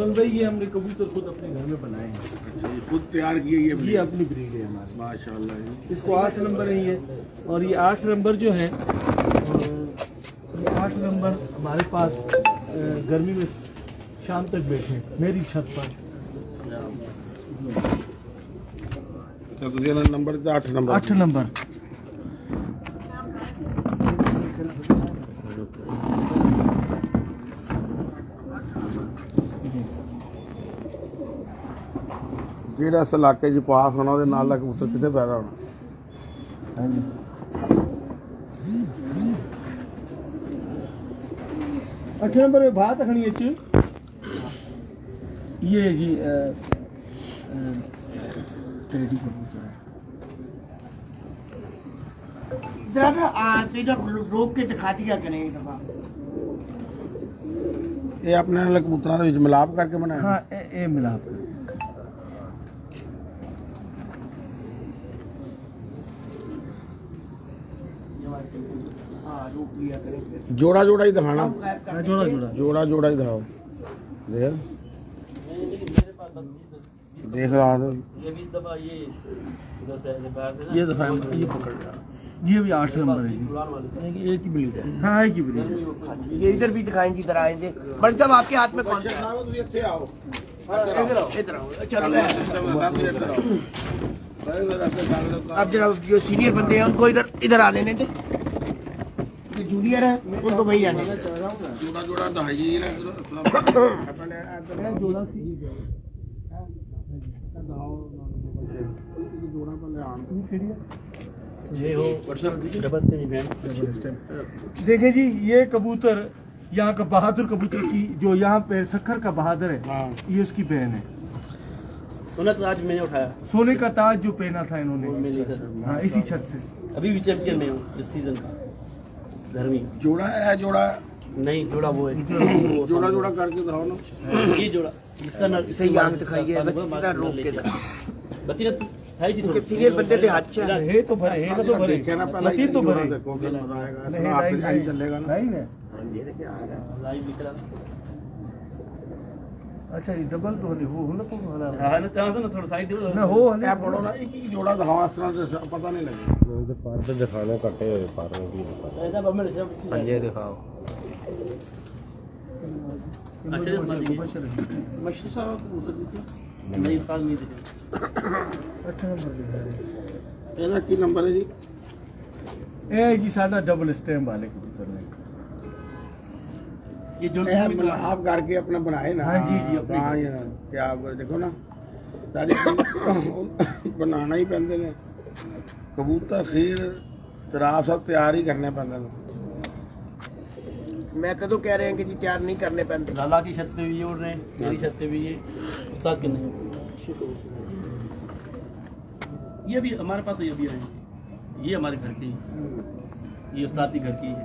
भाई ये हमने कबूतर खुद अपने घर में बनाए हैं। अच्छा, ये खुद तैयार किए ये अपनी ब्रीड है हमारी माशाल्लाह जी। इसको 8 नंबर है ये, और ये 8 नंबर जो है, ये 8 नंबर हमारे पास गर्मी में शाम तक बैठे मेरी छत पर। तो तुझे नंबर 8 नंबर 8 नंबर ਜਿਹੜਾ ਇਸ ਇਲਾਕੇ 'ਚ ਪਾਸ ਹੋਣਾ ਉਹਦੇ ਨਾਲ ਦਾ ਕਬੂਤਰ ਕਿੱਥੇ ਪੈਦਾ ਹੋਣਾ। ਹਾਂਜੀ 8 नंबर में बात रखनी है ये जी टेडी कबूतर है। रोक के दिखा दिया करें एक दफा। ਇਹ ਆਪਣੇ ਨਾਲ ਕਬੂਤਰਾਂ ਦੇ ਵਿੱਚ ਮਿਲਾਪ ਕਰਕੇ ਬਣਾਇਆ। हाँ ए मिलाप कर हाँ रोक लिया करें। ਜੋੜਾ ਜੋੜਾ ਹੀ ਦਿਖਾਣਾ। जोड़ा जोड़ा ਜੋੜਾ ਜੋੜਾ ਹੀ दिखाओ। देख देख रहा था ये 20 दफा ये इधर से बाहर से ये दफा ये पकड़ रहा ये भी 8 नंबर है जी। उड़ान वाले एक ही ब्रीड है। हाँ एक ही ब्रीड है। ये इधर भी दिखाएं जी, इधर आएंगे। बड़ी साहब आपके हाथ में कौन सा है? ਤੁਸੀਂ ਇੱਥੇ ਆਓ। इधर आओ इधर आओ। चलो ਇੱਧਰ ਆਓ। अब जरा जो सीनियर बंदे हैं उनको इधर इधर आ लेने दे। जो जूनियर है उनको वही आने दे। ਜੋੜਾ ਜੋੜਾ ਦਿਖਾਈ ਨਾ जोड़ा सी ਜੋੜਾ ਪਹਿਲੇ ਆਣ ये हो डबल से नहीं बैंड। देखिए जी ये कबूतर यहाँ का बहादुर कबूतर की जो यहाँ पे सखर का बहादुर है, हाँ ये उसकी बहन है। सोना तो आज मैंने उठाया सोने का ताज जो पहना था वो इन्होंने, मेरे इधर हाँ इसी छत से। अभी भी चैंपियन में हूँ इस सीजन का धर्मी। ਜੋੜਾ ਇਹ ਜੋੜਾ नहीं जोड़ा वो है ਜੋੜਾ ਜੋੜਾ ਕਰਕੇ ਦਿਖਾਓ ਨਾ। ये जोड़ा इसका ना सही आंख दिखाइए, बस सीधा रोक के बत्ती ना थाई थी उनके सीनियर बंदे थे हाथ से। है तो भरे, है तो भरे, ਦੇਖਿਆ ਨਾ ਪਹਿਲਾਂ लकीर तो ਜੋੜਾ भरे। ਦੇਖੋ ਫਿਰ ਮਜ਼ਾ ਆਏਗਾ। नहीं, ਇਸ ਰਾਤ नहीं, ਆਈ ਚੱਲੇਗਾ ਨਾ। नहीं ना। लाइव निकला। अच्छा ये डबल तो हले हो ना तो हला हाँ ना चाहता ना थोड़ा साइड दे ना हो हले ਇਹ ਪੜੋ ਨਾ ਇੱਕ ਹੀ ਜੋੜਾ ਦਿਖਾਓ ਇਸ ਤਰ੍ਹਾਂ ਤੇ ਪਤਾ ਨਹੀਂ ਲੱਗੇ। ਪਰ ਤੇ ਦਿਖਾਣੇ ਕੱਟੇ ਹੋਏ ਪਰ ਵੀ ऐसा बम्मे से ਪੰਜੇ ਦਿਖਾਓ। अच्छा ये बन गई बशर है। मशीन साहब नहीं साल नहीं दिखे 8 नंबर जो है ਇਹਦਾ ਕੀ ਨੰਬਰ ਹੈ ਜੀ? ए जी साडा डबल स्टैम्प वाले कबूतर ने। ये जो ਇਹ ਮਿਲਾਪ ਕਰਕੇ ਆਪਣਾ ਬਣਾਏ ਨਾ। हाँ जी, जी, अपने ਹਾਂ ਯਾਰ ਕਿਆ ਦੇਖੋ ਨਾ ਸਾਰੇ ਬਣਾਉਣਾ ਹੀ ਪੈਂਦੇ ਨੇ। ਕਬੂਤਰ ਸੀਰ ਤਰਾਸ ਸਭ ਤਿਆਰ ਹੀ ਕਰਨੇ ਪੈਂਦੇ ਨੇ। मैं कदों कह रहे हैं कि जी तैयार नहीं करने पैंते। लाला की छत पे भी ये उड़ रहे हैं मेरी छत पे भी ये उस्ताद के नहीं ये भी हमारे पास ये भी है ये हमारे घर की ये उस्ताद की घर की है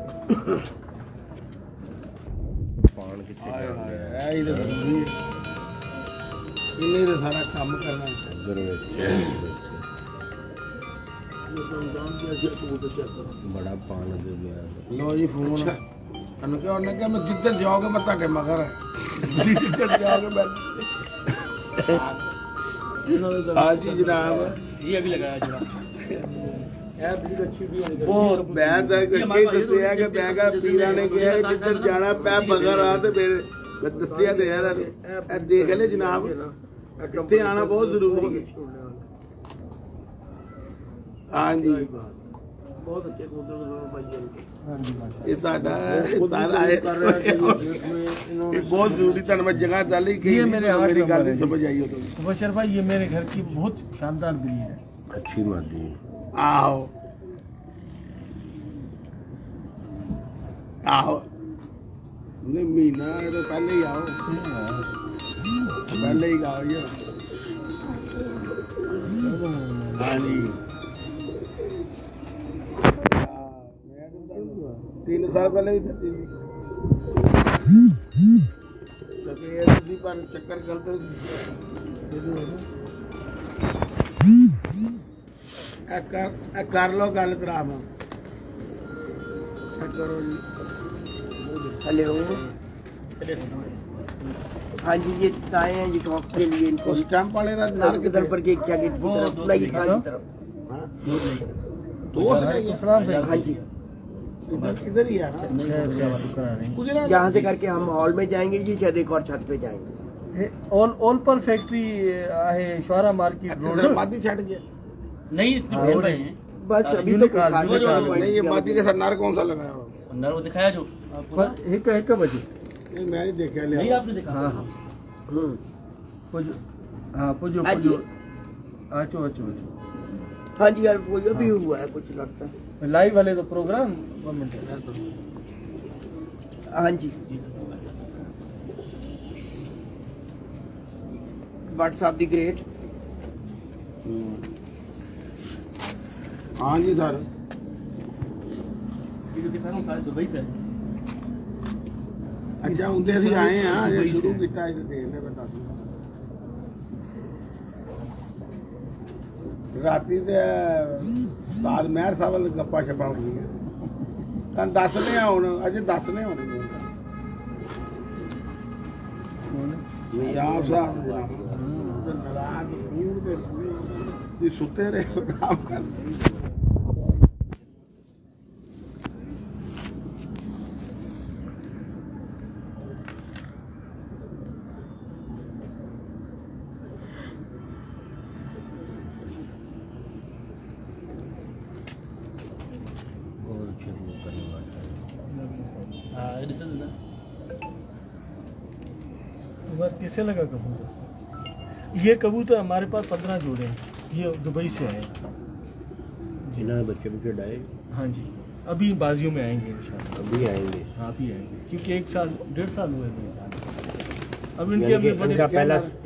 ਪਾਣ ਕਿੱਥੇ ਹਾਏ ਹਾਏ ਇਹ ਹੀ ਤਾਂ ਜ਼ਰੂਰੀ ਹੈ। ਇਹਨੇ ਤਾਂ ਸਾਰਾ ਕੰਮ ਕਰਨਾ। ਉਧਰ ਵਿੱਚ ਬੜਾ ਪਾਣ ਦੇ ਗਿਆ। ਲੋ ਜੀ ਫੋਨ ਉਹਨੂੰ ਕਿਹਾ ਉਹਨੇ ਕਿਹਾ ਮੈਂ ਜਿੱਧਰ ਜਾਓਗੇ ਮੈਂ ਤੁਹਾਡੇ ਮਗਰ ਹੈ। ਜਿੱਧਰ ਜਾਓਗੇ ਮੈਂ ਹਾਂ ਜੀ ਜਨਾਬ। ये अभी लगाया जरा ਉਹ ਮੈਂ ਤਾਂ ਅੱਗੇ ਦੱਸਿਆ ਕਿ ਮੈਂ ਕਿਹਾ ਪੀਰਾਂ ਨੇ ਕਿਹਾ ਕਿ ਜਿੱਧਰ ਜਾਣਾ ਪੈ ਮਗਰ ਆ ਤੇ ਮੇਰੇ ਮੈਂ ਦੱਸਿਆ ਤੇ ਯਾਰ ਇਹ ਦੇਖ ਲੈ ਜਨਾਬ ਇੱਥੇ ਆਣਾ ਬਹੁਤ ਜ਼ਰੂਰੀ ਹੈ। ਹਾਂ ਜੀ बहुत अच्छे कबूतर भाई ਇਹ ਤੁਹਾਡਾ ਸਾਰਾ ਇਹ ਬਹੁਤ ਜ਼ਰੂਰੀ ਤੁਹਾਨੂੰ ਮੈਂ ਜਗ੍ਹਾ ਦੱਲੀ ਕਿ ये मेरे 8 ਮੇਰੀ ਗੱਲ नंबर ਨਹੀਂ है ਸਮਝ ਆਈ ਉਹ बशर भाई ये मेरे घर की बहुत शानदार ब्रीड है। ਅੱਛੀ ਮਾਦੀ ਆਹੋ ਆਹੋ ਨਹੀਂ ਮਹੀਨਾ ਇਹ ਤੋਂ ਪਹਿਲੇ ਹੀ ਆਓ ਪਹਿਲੇ ਹੀ ਆਓ ਯਾਰ ਹਾਂਜੀ 3 ਸਾਲ ਪਹਿਲੇ ਵੀ ਦਿੱਤੀ ਸੀ ਤੇ ਇਹ ਤੁਸੀਂ ਪਰ ਚੱਕਰ ਗਲਤ ਇਹ ਕਰ ਲੋ ਗੱਲ ਤਰਾਮ ਕਰੋ ਜੀ हेलो हाँ जी, ये आए हैं ये टॉक के लिए इनको उस स्टैंप वाले का नर किधर पर के क्या की तरफ नहीं खां की तरफ दोस्त रह गया सलाम भाई। हाँ जी, इधर ही है ना गुजरा यहाँ से करके हम हॉल में जाएंगे जी, शायद एक और छत पे जाएंगे। ऑल पर फैक्ट्री आहे शौरा मार्केट रोड मादी छट गया नहीं इसमें हाँ, भेज वो रहे नहीं। हैं बस अभी तो कोई खास नहीं ये मादी के साथ नर कौन सा लगाया हुआ अंदर वो दिखाया जो आपको ना? पर एक बजे नहीं मैं नहीं देखा नहीं लिया आपने देखा हाँ हाँ हम्म, पुजो हाँ पुजो हाँ जी। पुजो अचो अचो अचो हाँ जी यार वो भी हुआ है कुछ लगता है। लाइव वाले तो प्रोग्राम 1 मिनट हाँ जी, व्हाट्सएप दी ग्रेट। हाँ जी सर ये जो दिखा रहा हूँ सारे दुबई से है। अच्छा उनसे ਅਸੀਂ ਆਏ ਆ ਜੇ ਸ਼ੁਰੂ ਕੀਤਾ ਇਹ ਦੇਖਦੇ ਬਤਾ ਰਾਤੀ ਤੇ ਬਾਦ ਮਹਿਰ ਸਾਹਿਬ ਨਾਲ ਗੱਪਾਂ ਛੱਪਾਂ ਹੁੰਦੀਆਂ ਤਾਂ ਦੱਸਦੇ ਆ ਹੁਣ ਅਜੇ ਦੱਸਨੇ ਹੋਣੇ ਯਾਰ ਸਾਹਿਬ ਰਾਤ ਪੂਰ ਦੇ ਦੀ ਸੁੱਤੇ ਰਹੇ ਆਰਾਮ ਕਰਦੇ और शुरू करने वाला हाँ रिसल ना कैसे लगा कबूतर? ये कबूतर हमारे पास 15 जोड़े हैं, ये दुबई से आए। जिन्होंने बच्चे बच्चे डाले हाँ जी, अभी बाजियों में आएंगे इंशाल्लाह। अभी आएंगे। हाँ अभी आएंगे क्योंकि 1 साल 1.5 साल हुए थे। अब इनके यानी कि अपने बड़े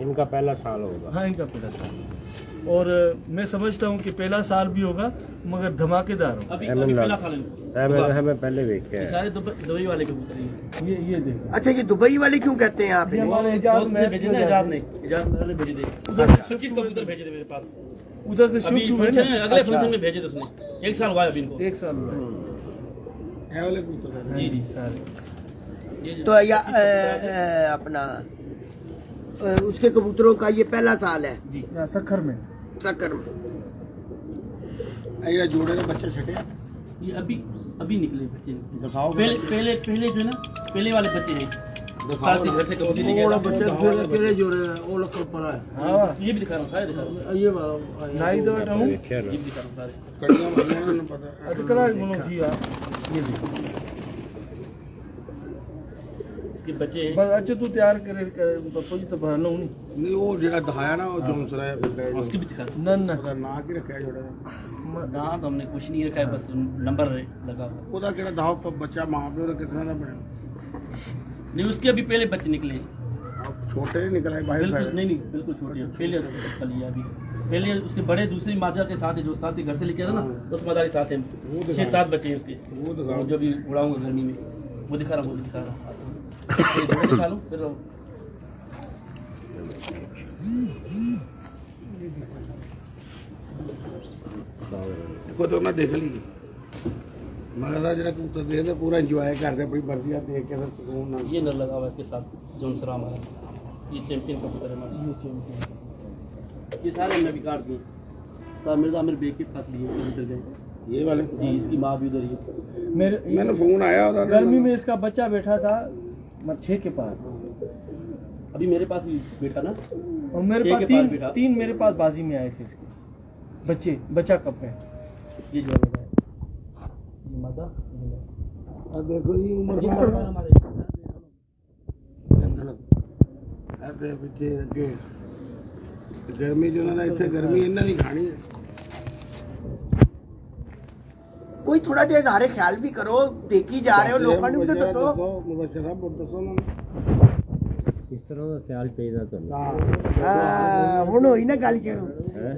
इनका पहला साल होगा। हाँ इनका पहला साल और मैं समझता हूँ कि पहला साल भी होगा मगर धमाकेदार होगा। अभी अभी पहला साल इनको हमें पहले देखे ये सारे दुबई वाले कबूतर हैं। ये देखो अच्छा ये दुबई वाले क्यों कहते हैं आप ये इन्हें? हमारे इजाज दोस्त ने में भेजे ना इजाज ने भेजे थे उधर 25 कबूतर भेजे थे मेरे पास उधर से अभी शिफ्ट हुए फंक्शन ना। अगले फंक्शन में भेजे थे उसने 1 साल हुआ है अभी इनको 1 साल हुआ है। ਇਹ ਵਾਲੇ ਪੁੱਤਰ जी जी सारे ये जो- तो या अपना उसके कबूतरों का ये पहला साल है जी यहाँ सखर में चक्कर में। ਇਹ ਜਿਹੜਾ ਜੋੜੇ ਦੇ ਬੱਚੇ ਛੱਡਿਆ ये अभी अभी निकले बच्चे दिखाओ पहले पहले पहले जो है ना पहले वाले बच्चे हैं दिखाओ साथ ही घर से कबूतर लेके आया था। जोड़े वो लोग पर है हाँ ये भी दिखा रहा हूँ सारे दिखा रहा हूँ ये नाई दो बेटा हूँ देखिए ये ना भी दिखा रहा हूँ सारे कड़ियां भरने में पता है अटकरा बोलो जी आप ये देखो इसके बच्चे हैं बस अच्छा तू तैयार करे पप्पू जी तो भरना हूँ नहीं नहीं वो ਜਿਹੜਾ ਦਿਖਾਇਆ ਨਾ ਉਹ ਜੋਨਸਰਾ ਹੈ उसकी भी दिखा रहा ना ना ਉਹਦਾ ਨਾਂ ਕੀ ਰੱਖਿਆ ਜੋੜੇ ਦਾ हूँ ना तो हमने कुछ नहीं रखा है बस नंबर लगा हुआ ਉਹਦਾ ਕਿਹੜਾ ਦਾव ਬੱਚਾ ਮਾਂ ਪਿਓ ਦਾ ਕਿਤਨਾ ਦਾ ਬਣਿਆ नहीं उसके अभी पहले बच्चे निकले हैं। अब छोटे ही निकले बाहर बिल्कुल फैले। नहीं बिल्कुल छोटे हैं। पहले बच्चा लिया अभी पहले उसके बड़े दूसरी मादा के साथ है जो साथ ही घर से लेके आया था ना उस मादा के साथ है वो दिखा 6-7 बच्चे हैं उसके वो दिखाओ वो जो भी उड़ाऊंगा गर्मी में वो दिखा रहा ये जोड़े दिखा लो फिर देखो तो मैं देख ली मैं था जरा कबूतर देख तो पूरा एंजॉय करते अपनी वर्दियां देख के सुकून ना ये नर लगा हुआ है इसके साथ जोनसरा हमारा ये चैंपियन कबूतर है हमारा ये चैंपियन ये सारे हमने भी काट दिए तामिर आमिर बेग के पास लिए कबूतर गए ये वाले जी इसकी माँ भी उधर ही है। मेरे मैंने फोन आया और गर्मी में इसका बच्चा बैठा था मच्छे के पास अभी मेरे पास भी बेटा ना और मेरे छह पास के पास बैठा। तीन मेरे पास बाजी में आए थे इसके बच्चा कब है ये जो लगा है ये मादा ये नर। अब देखो ये उम्र ये बाहर नर हमारे ਤੇ ਪਿੱਛੇ ਅੱਗੇ ਗਰਮੀ ਜੋ ਨਾ ਇੱਥੇ ਗਰਮੀ ਇਹਨਾਂ ਦੀ ਖਾਣੀ ਹੈ कोई थोड़ा देर सारे ख्याल भी करो, देखी जा रहे हो लोगों ने भी तो दसो। ਮੁਬਸ਼ਰਾ ਬਹੁਤ ਦੱਸੋ ਨਾ किस तरह का ख्याल चाहिए तुम्हें ਹੁਣ ਹੋਈ ਨਾ ਗੱਲ ਕਰੋ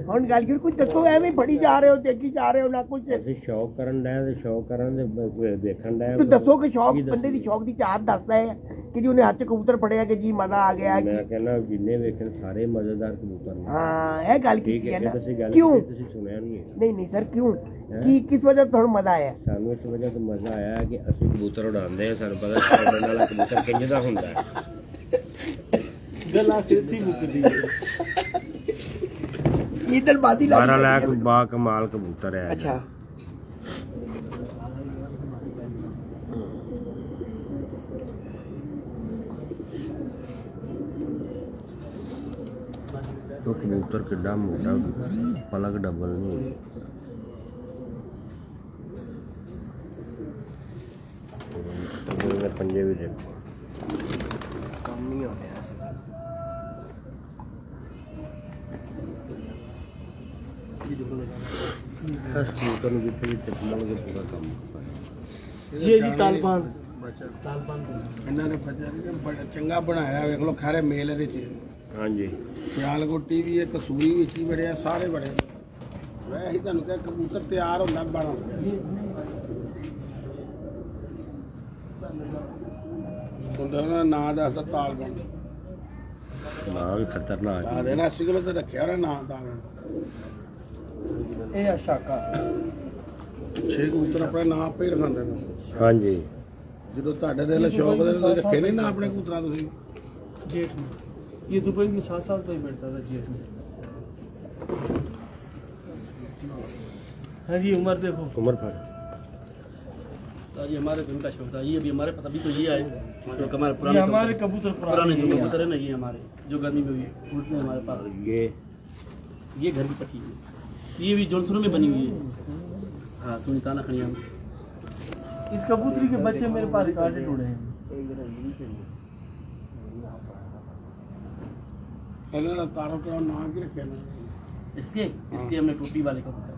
ਹੁਣ ਗੱਲ ਕਰੋ ਕੁਝ ਦੱਸੋ ਐਵੇਂ ਫੜੀ ਜਾ ਰਹੇ ਹੋ ਦੇਖੀ ਜਾ ਰਹੇ ਹੋ ਨਾ ਕੁਝ ਅਸੀਂ ਸ਼ੌਕ ਕਰਨ ਡਿਆ ਤੇ ਸ਼ੌਕ ਕਰਨ ਦੇ ਦੇਖਣ ਡਿਆ ਤੂੰ ਦੱਸੋ ਕਿ ਸ਼ੌਕ ਕੀ ਬੰਦੇ ਦੀ ਦੱਸੀਏ? ਸ਼ੌਕ ਦੀ ਚਾਹਤ ਦੱਸਦਾ ਹੈ ਕਿ ਜੀ ਉਹਨੇ ਹੱਥ 'ਚ ਕਬੂਤਰ ਫੜਿਆ ਕਿ ਜੀ ਮਜ਼ਾ ਆ ਗਿਆ ਮੈਂ ਕਿ ਕਹਿੰਦਾ ਜਿੰਨੇ ਵੇਖਣ ਸਾਰੇ ਮਜ਼ੇਦਾਰ ਕਬੂਤਰ ਨੇ ਹਾਂ ਇਹ ਗੱਲ ਠੀਕ ਕੀਤੀ ਹੈ ਹੈ ਨਾ ਤੁਸੀਂ ਗੱਲ ਕਿਉਂ ਕੀਤੀ, ਤੁਸੀਂ ਸੁਣਿਆ ਨਹੀਂ ਹੈ ਨਹੀਂ ਨਹੀਂ ਸਰ ਕਿਉਂ ਕੀ ਕਿਸ ਵਜ੍ਹਾ ਤੋਂ ਤੁਹਾਨੂੰ ਮਜ਼ਾ ਆਇਆ? ਸਾਨੂੰ ਇਸ ਵਜ੍ਹਾ ਤੋਂ ਮਜ਼ਾ ਆਇਆ ਕਿ ਅਸੀਂ ਕਬੂਤਰ ਉਡਾਉਂਦੇ ਹਾਂ, ਸਾਨੂੰ ਪਤਾ ਸਾਡੇ ਨਾਲ ਕਬੂਤਰ ਕਿੰਜ ਦਾ ਹੁੰਦਾ ਹੈ। गल आखिर थी मुकदी ਇਧਰ ਬਾਦੀ 12 ਲੱਖ ਬਾ ਕਮਾਲ ਕਬੂਤਰ ਹੈ। ਅੱਛਾ तो कबूतर किड्डा मोटा पलक डबल नहीं पंजे भी देखो ਕੰਮ ਨਹੀਂ ਹੋ ਰਿਹਾ कबूतर जितने भी चपल के पूरा काम ये जी तालपान तालपान ਇਹਨਾਂ ਨੇ ਬੱਚਾ ਨੇ ਬੜਾ ਚੰਗਾ ਬਣਾਇਆ, ਵੇਖ ਲਓ ਖਾਰੇ ਮੇਲ ਇਹਦੇ ਚ। हाँ जी ਸਿਆਲਕੋਟੀ ਵੀ ਹੈ, ਕਸੂਰੀ ਵਿੱਚ ਹੀ ਬੜਿਆ, ਸਾਰੇ ਬੜੇ। ਵੈਸੇ ਹੀ ਤੁਹਾਨੂੰ ਕਿਹਾ ਕਬੂਤਰ ਤਿਆਰ ਹੁੰਦਾ ਬਣਾ। ਉਹਦਾ ਨਾ ਨਾਂ ਦੱਸਦਾ ਤਾਲਬਨ। ना भी खतरनाक ਆ ਦੇ ਨਾ ਸਿਗਲ ਤੇ ਰੱਖਿਆ ਉਹਦਾ ਨਾਂ ਤਾਲਬਨ। ਇਹ ਅਸ਼ਾਕਾ 6 ਕਬੂਤਰ ਆਪਣੇ ਨਾਂ ਆਪੇ ਹੀ ਰਖਾਉਂਦੇ ਨੇ। हाँ जी ਜਦੋਂ ਤੁਹਾਡੇ ਦਿਲ ਸ਼ੌਕ ਦੇ ਤੁਸੀਂ ਰੱਖੇ ਨਹੀਂ ਨਾ ਆਪਣੇ ਕਬੂਤਰਾਂ ਤੁਸੀਂ। जेठ में ये दुबई में 7 साल तो ही बैठता था जेठ में। हाँ जी उम्र देखो उम्र भर तो ये हमारे फिल्म का शौक था, ये भी हमारे पास अभी तो ये आए जो हमारे ये पुराने हमारे कबूतर पुराने जो कबूतर है ना, ये हमारे जो गर्मी में भी उड़ते हैं हमारे पास। ये घर की पट्टी है, ये भी जोनसुर में बनी हुई है। हाँ सुनीताना खड़िया में इस कबूतरी के बच्चे मेरे पास रिकॉर्डेड उड़े हैं। ਇਹਨਾਂ ਦਾ ਤਾਰੋ ਤੇਰਾ ਨਾਂ ਕੀ ਰੱਖਿਆ ਨਾ? इसके हमने टोपी वाले कबूतर